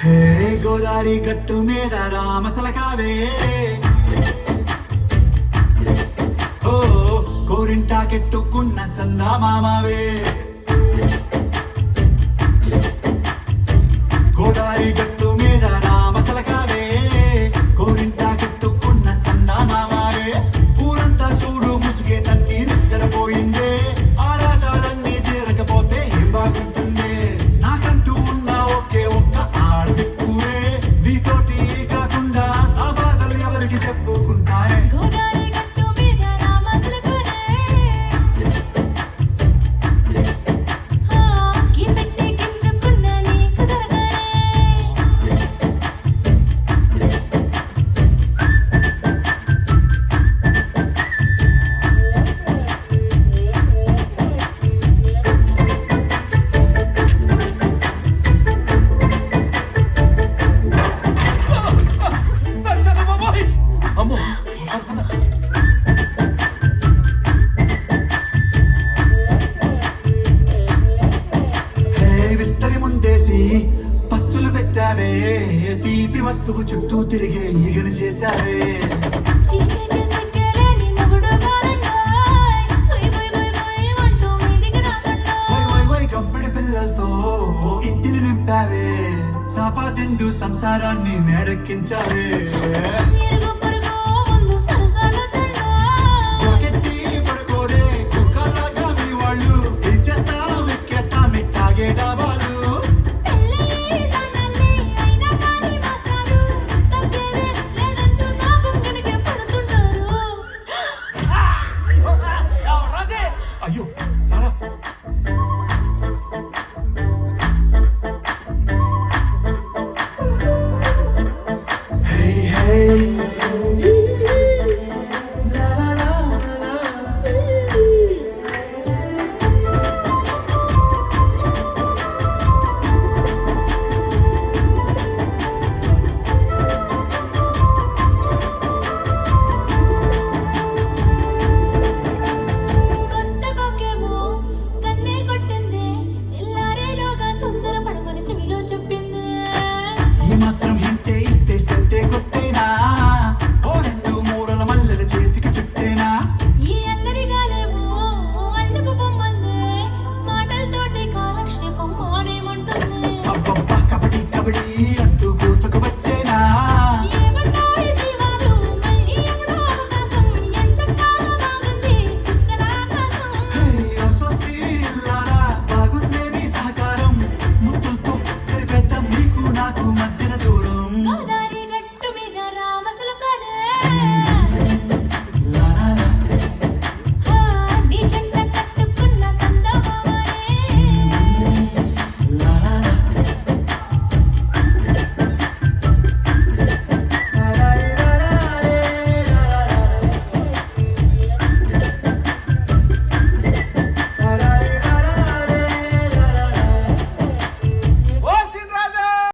హే గోదారి గట్టు మీద రామసలకావే ఓ కోరింటా కెట్టుకున్న సందా మామావే గోదారి గట్టు మీద రామసలకావే కోరింటా కెట్టుకున్న సందా మామావే ఊరంతా చూడు ముసుగే తన్ని నిద్రపోయిందే ఆరాటాలన్నీ తీరకపోతే ఏం బాగుంటుందే నాకంటూ ఉన్న ఒకే ఒక్క ఆడదిక్కురే నీతోటి కాకుండా ఆ బాధలు ఎవరికి చెప్పుకుంటారే గోదారి గట్టు మీద రామసలకావే కి పెట్టి గింజుకున్న నీకు దొరకనే అమ్మో హే విస్తరి ముందేసి పస్తులు పెట్టావే తీపి వస్తువు చుట్టూ తిరిగే ఈగను చేశావే చీచీ చేసెక్కలేని మొగుడు బాలండాయ్ వై వై వై వై అంటూ మీదికి రాకండాయ్ వై వై వై గబ్బడి పిల్లలతో ఇంటిని నింపావే సాపా తింటూ సంసారాన్ని మేడెక్కించావే ఎరుగు